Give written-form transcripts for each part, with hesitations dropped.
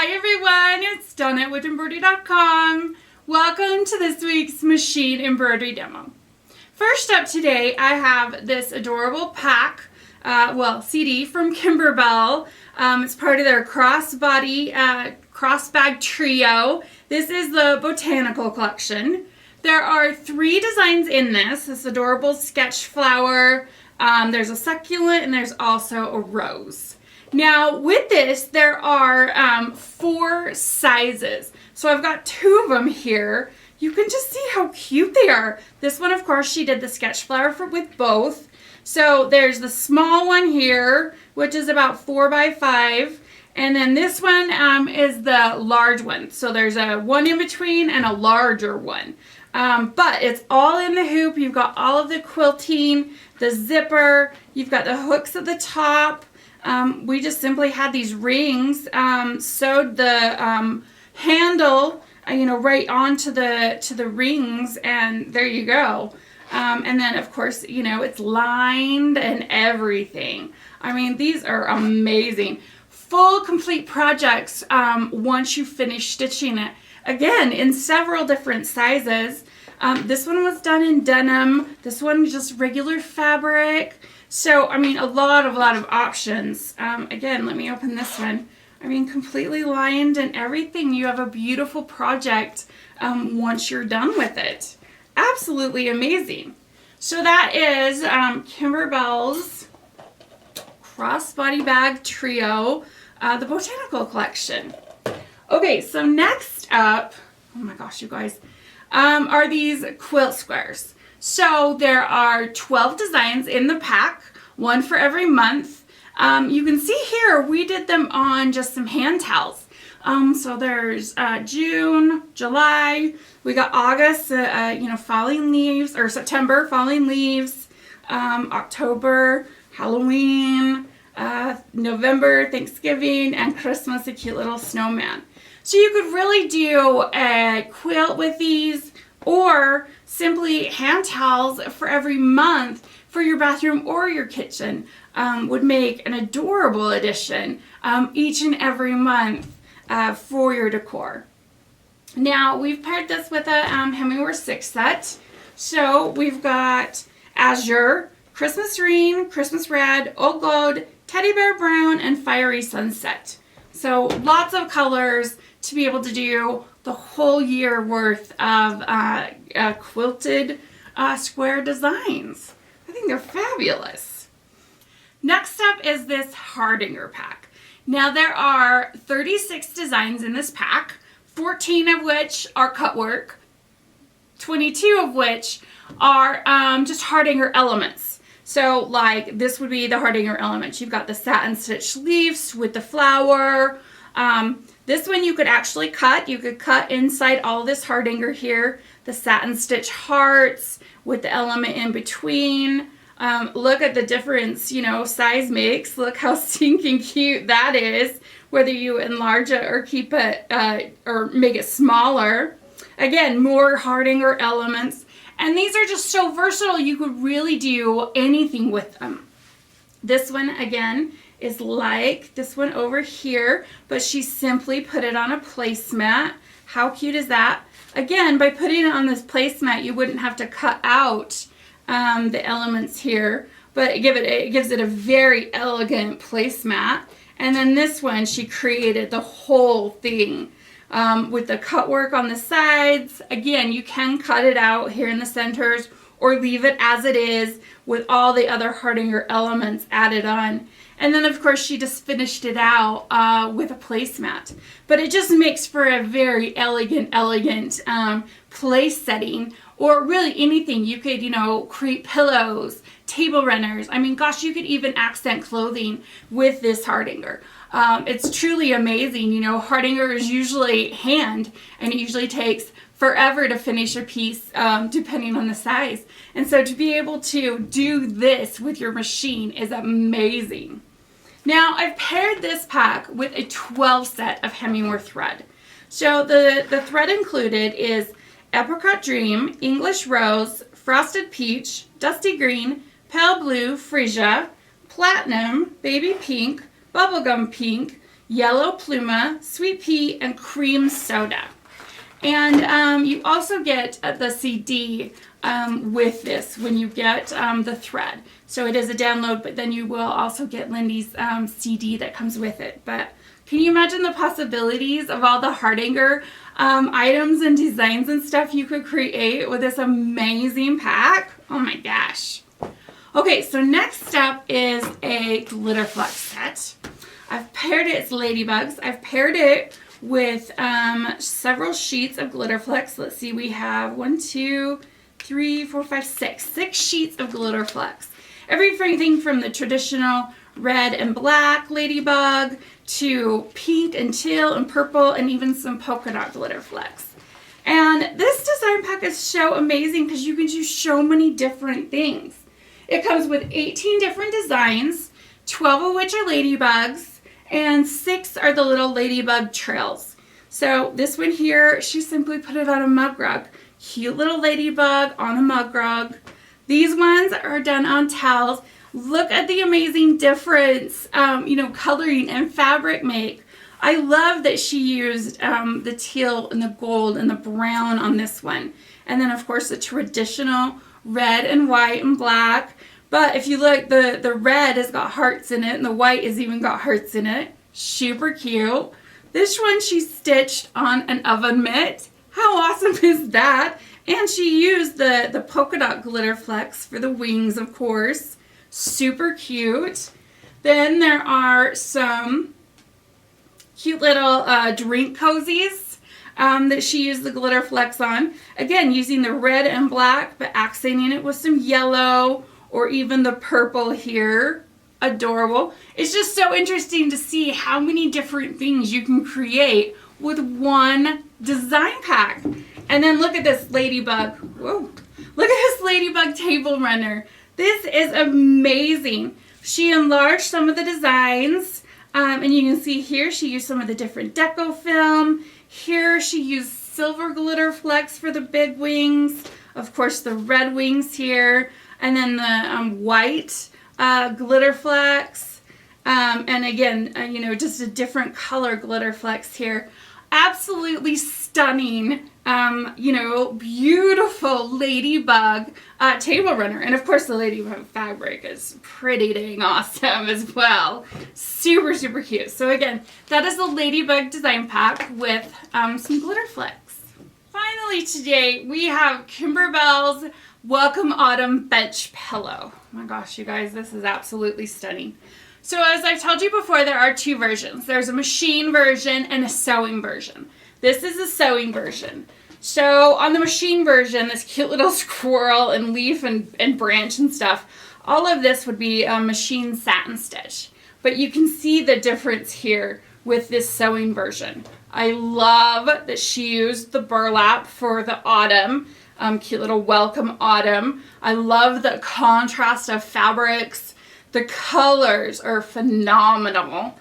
Hi everyone, it's Donnett with Embroidery.com. Welcome to this week's machine embroidery demo. First up today, I have this adorable pack, CD from Kimberbell. It's part of their crossbody crossbag trio. This is the Botanical collection. There are 3 designs in this adorable sketch flower. There's a succulent and there's also a rose. Now with this, there are 4 sizes. So I've got 2 of them here. You can just see how cute they are. This one, of course, she did the sketch flower with both. So there's the small one here, which is about 4 by 5. And then this one is the large one. So there's a one in between and a larger one. But it's all in the hoop. You've got all of the quilting, the zipper. You've got the hooks at the top. We just simply had these rings, sewed the handle, right onto the rings, and there you go. And then, of course, it's lined and everything. I mean, these are amazing. Full, complete projects once you finish stitching it. Again, in several different sizes. This one was done in denim. This one just regular fabric. So, I mean, a lot of options. Again, let me open this one. I mean, completely lined and everything. You have a beautiful project once you're done with it. Absolutely amazing. So that is Kimberbell's crossbody bag trio, the Botanical collection. Okay, so next up, oh my gosh, you guys, are these quilt squares. So there are 12 designs in the pack, one for every month. You can see here we did them on just some hand towels. So there's June, July, we got August, falling leaves, or September, falling leaves, October, Halloween, November, Thanksgiving, and Christmas, a cute little snowman. So you could really do a quilt with these, or simply hand towels for every month for your bathroom or your kitchen. Would make an adorable addition each and every month for your decor. Now we've paired this with a Hemingway 6 set. So we've got Azure, Christmas Green, Christmas Red, Old Gold, Teddy Bear Brown, and Fiery Sunset. So lots of colors to be able to do the whole year worth of quilted square designs. I think they're fabulous. Next up is this Hardanger pack. Now there are 36 designs in this pack, 14 of which are cut work, 22 of which are just Hardanger elements. So like this would be the Hardanger elements. You've got the satin stitch leaves with the flower. This one you could actually cut. You could cut inside all this Hardanger here, the satin stitch hearts with the element in between. Look at the difference, size makes. Look how stinking cute that is, whether you enlarge it or keep it, or make it smaller. Again, more Hardanger elements. And these are just so versatile, you could really do anything with them. This one, again, is like this one over here, but she simply put it on a placemat. How cute is that? Again, by putting it on this placemat, you wouldn't have to cut out the elements here, but it gives it a very elegant placemat. And then this one, she created the whole thing with the cut work on the sides. Again, you can cut it out here in the centers or leave it as it is with all the other Hardanger elements added on. And then, of course, she just finished it out with a placemat. But it just makes for a very elegant place setting, or really anything. You could, create pillows, table runners. I mean, gosh, you could even accent clothing with this Hardanger. It's truly amazing. Hardanger is usually hand, and it usually takes forever to finish a piece depending on the size. And so to be able to do this with your machine is amazing. Now I've paired this pack with a 12 set of Hemingway thread. So the thread included is Apricot Dream, English Rose, Frosted Peach, Dusty Green, Pale Blue, Freesia, Platinum, Baby Pink, Bubblegum Pink, yellow pluma, sweet pea, and cream soda. And you also get the CD with this when you get the thread. So it is a download, but then you will also get Lindy's CD that comes with it. But can you imagine the possibilities of all the Hardanger items and designs and stuff you could create with this amazing pack? Oh my gosh. Okay, so next up is a glitter flux set. I've paired it, it's Ladybugs. I've paired it with several sheets of glitter flux. Let's see, we have 1, 2, 3, 4, 5, 6. 6 sheets of glitter flux. Everything from the traditional red and black Ladybug to pink and teal and purple and even some polka dot glitter flux. And this design pack is so amazing because you can do so many different things. It comes with 18 different designs, 12 of which are ladybugs, and 6 are the little ladybug trails. So this one here, she simply put it on a mug rug. Cute little ladybug on a mug rug. These ones are done on towels. Look at the amazing difference, coloring and fabric make. I love that she used the teal and the gold and the brown on this one. And then, of course, the traditional red and white and black. But if you look, the red has got hearts in it and the white has even got hearts in it. Super cute. This one she stitched on an oven mitt. How awesome is that? And she used the polka dot glitter flecks for the wings, of course. Super cute. Then there are some cute little drink cozies that she used the glitter flecks on. Again, using the red and black, but accenting it with some yellow or even the purple here. Adorable. It's just so interesting to see how many different things you can create with one design pack. And then look at this ladybug. Whoa. Look at this ladybug table runner. This is amazing. She enlarged some of the designs. And you can see here she used some of the different deco film. Here she used silver glitter flecks for the big wings. Of course, the red wings here. And then the white glitter flecks. And again, just a different color glitter flecks here. Absolutely stunning, beautiful ladybug table runner. And of course the ladybug fabric is pretty dang awesome as well. Super, super cute. So again, that is the ladybug design pack with some glitter flecks. Finally today we have Kimberbell's Welcome Autumn Bench Pillow. Oh my gosh, you guys, this is absolutely stunning. So as I've told you before, there are 2 versions. There's a machine version and a sewing version. This is the sewing version. So on the machine version, this cute little squirrel and leaf and branch and stuff, all of this would be a machine satin stitch. But you can see the difference here with this sewing version. I love that she used the burlap for the autumn. Cute little welcome autumn. I love the contrast of fabrics. The colors are phenomenal.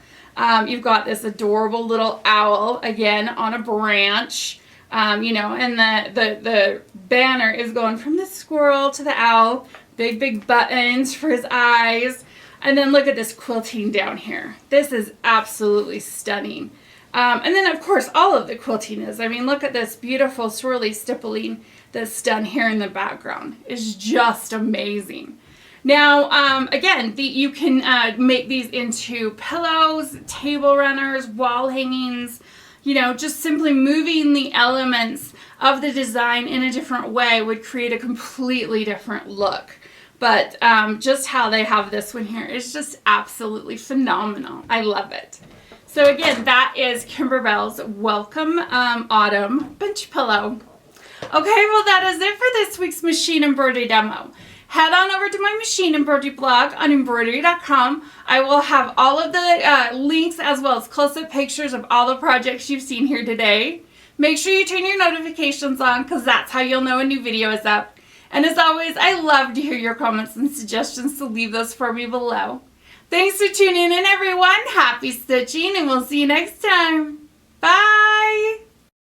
You've got this adorable little owl, again, on a branch, and the banner is going from the squirrel to the owl. Big, big buttons for his eyes. And then look at this quilting down here. This is absolutely stunning. And then, of course, all of the quilting is. I mean, look at this beautiful swirly stippling that's done here in the background. It's just amazing. Now, again, you can make these into pillows, table runners, wall hangings, just simply moving the elements of the design in a different way would create a completely different look. But just how they have this one here is just absolutely phenomenal. I love it. So again, that is Kimberbell's Welcome Autumn Bench Pillow. Okay, well that is it for this week's machine embroidery demo. Head on over to my machine embroidery blog on embroidery.com. I will have all of the links as well as close-up pictures of all the projects you've seen here today. Make sure you turn your notifications on because that's how you'll know a new video is up. And as always, I love to hear your comments and suggestions, so leave those for me below. Thanks for tuning in, everyone. Happy stitching, and we'll see you next time. Bye!